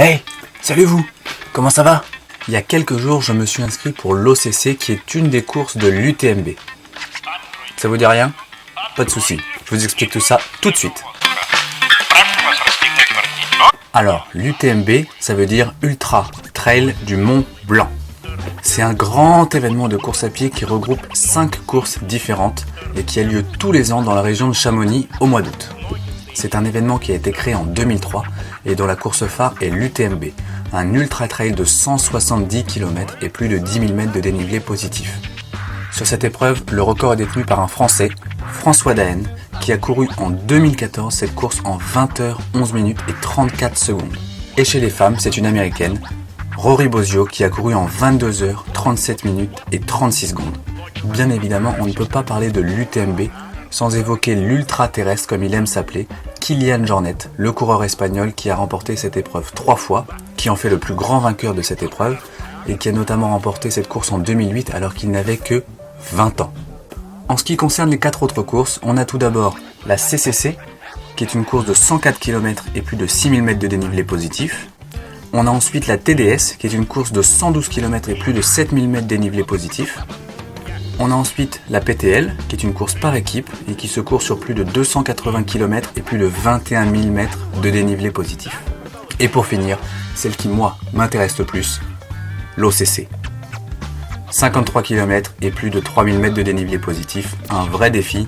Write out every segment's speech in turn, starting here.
Hey, salut vous, comment ça va? Il y a quelques jours, je me suis inscrit pour l'OCC qui est une des courses de l'UTMB. Ça vous dit rien? Pas de souci, je vous explique tout ça tout de suite. Alors, l'UTMB, ça veut dire Ultra Trail du Mont Blanc. C'est un grand événement de course à pied qui regroupe 5 courses différentes et qui a lieu tous les ans dans la région de Chamonix au mois d'août. C'est un événement qui a été créé en 2003 et dont la course phare est l'UTMB, un ultra trail de 170 km et plus de 10 000 mètres de dénivelé positif. Sur cette épreuve, le record est détenu par un Français, François Daen, qui a couru en 2014 cette course en 20 h 11 minutes et 34 secondes. Et chez les femmes, c'est une Américaine, Rory Bosio, qui a couru en 22 h 37 minutes et 36 secondes. Bien évidemment, on ne peut pas parler de l'UTMB sans évoquer l'ultra-terrestre, comme il aime s'appeler, Kilian Jornet, le coureur espagnol qui a remporté cette épreuve 3 fois, qui en fait le plus grand vainqueur de cette épreuve, et qui a notamment remporté cette course en 2008 alors qu'il n'avait que 20 ans. En ce qui concerne les 4 autres courses, on a tout d'abord la CCC, qui est une course de 104 km et plus de 6000 mètres de dénivelé positif. On a ensuite la TDS, qui est une course de 112 km et plus de 7000 mètres de dénivelé positif. On a ensuite la PTL, qui est une course par équipe et qui se court sur plus de 280 km et plus de 21 000 mètres de dénivelé positif. Et pour finir, celle qui, moi, m'intéresse le plus, l'OCC. 53 km et plus de 3000 mètres de dénivelé positif, un vrai défi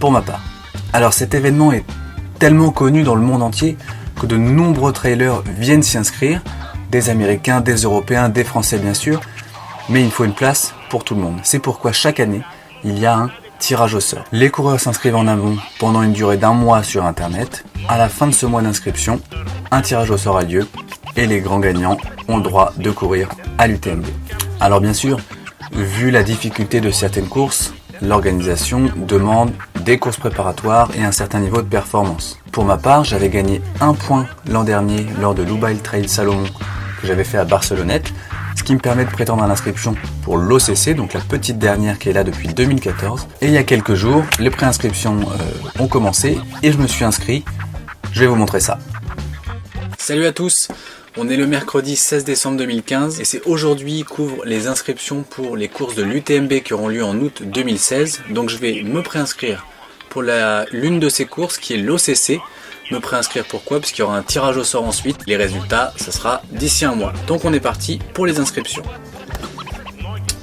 pour ma part. Alors cet événement est tellement connu dans le monde entier que de nombreux trailers viennent s'y inscrire, des Américains, des Européens, des Français bien sûr, mais il faut une place pour tout le monde. C'est pourquoi chaque année, il y a un tirage au sort. Les coureurs s'inscrivent en amont pendant une durée d'1 mois sur internet. À la fin de ce mois d'inscription, un tirage au sort a lieu et les grands gagnants ont le droit de courir à l'UTMB. Alors bien sûr, vu la difficulté de certaines courses, l'organisation demande des courses préparatoires et un certain niveau de performance. Pour ma part, j'avais gagné 1 point l'an dernier lors de l'Ubail Trail Salomon que j'avais fait à Barcelonnette, ce qui me permet de prétendre à l'inscription pour l'OCC, donc la petite dernière qui est là depuis 2014. Et il y a quelques jours, les préinscriptions ont commencé et je me suis inscrit. Je vais vous montrer ça. Salut à tous, on est le mercredi 16 décembre 2015 et c'est aujourd'hui qu'ouvrent les inscriptions pour les courses de l'UTMB qui auront lieu en août 2016. Donc je vais me préinscrire pour l'une de ces courses qui est l'OCC. Me préinscrire pourquoi? Parce qu'il y aura un tirage au sort ensuite. Les résultats, ça sera d'ici 1 mois. Donc on est parti pour les inscriptions.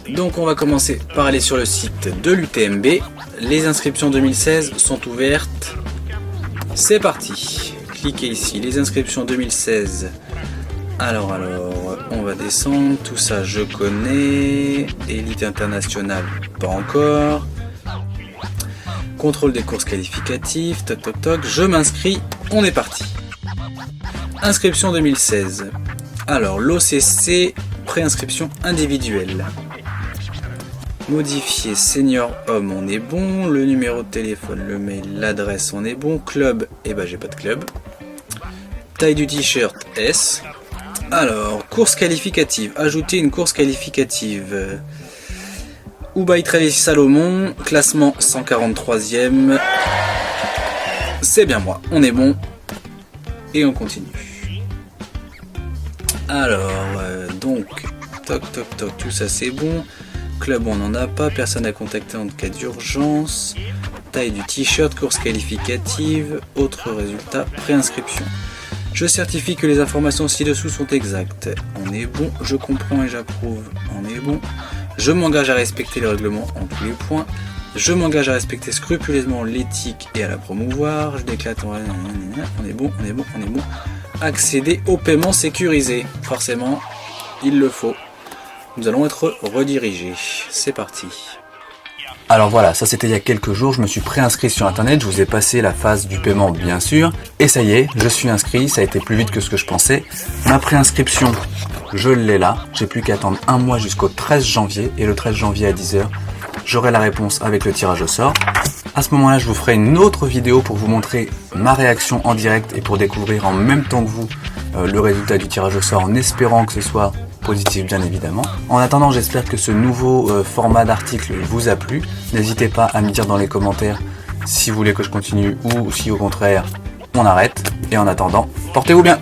Donc on va commencer par aller sur le site de l'UTMB. Les inscriptions 2016 sont ouvertes. C'est parti. Cliquez ici, les inscriptions 2016. Alors, on va descendre. Tout ça, je connais. Élite internationale, pas encore. Contrôle des courses qualificatives, toc toc toc, je m'inscris, on est parti. Inscription 2016. Alors l'OCC, préinscription individuelle. Modifier senior homme, on est bon. Le numéro de téléphone, le mail, l'adresse, on est bon. Club, j'ai pas de club. Taille du t-shirt, S. Alors, course qualificative, ajouter une course qualificative. Ubail Trail Salomon, classement 143e. C'est bien moi, on est bon. Et on continue. Alors, donc, toc toc toc, tout ça c'est bon. Club on n'en a pas, personne à contacter en cas d'urgence. Taille du t-shirt, course qualificative, autres résultats, préinscription. Je certifie que les informations ci-dessous sont exactes. On est bon, je comprends et j'approuve. On est bon. Je m'engage à respecter les règlements en tous les points. Je m'engage à respecter scrupuleusement l'éthique et à la promouvoir. Je déclare... On est bon, on est bon, on est bon. Accéder au paiement sécurisé. Forcément, il le faut. Nous allons être redirigés. C'est parti. Alors voilà, ça c'était il y a quelques jours, je me suis préinscrit sur internet, je vous ai passé la phase du paiement bien sûr, et ça y est, je suis inscrit, ça a été plus vite que ce que je pensais. Ma préinscription, je l'ai là, j'ai plus qu'à attendre 1 mois jusqu'au 13 janvier, et le 13 janvier à 10 h, j'aurai la réponse avec le tirage au sort. À ce moment-là, je vous ferai une autre vidéo pour vous montrer ma réaction en direct et pour découvrir en même temps que vous le résultat du tirage au sort, en espérant que ce soit positif bien évidemment. En attendant, j'espère que ce nouveau format d'article vous a plu. N'hésitez pas à me dire dans les commentaires si vous voulez que je continue ou si au contraire on arrête. Et en attendant, portez-vous bien.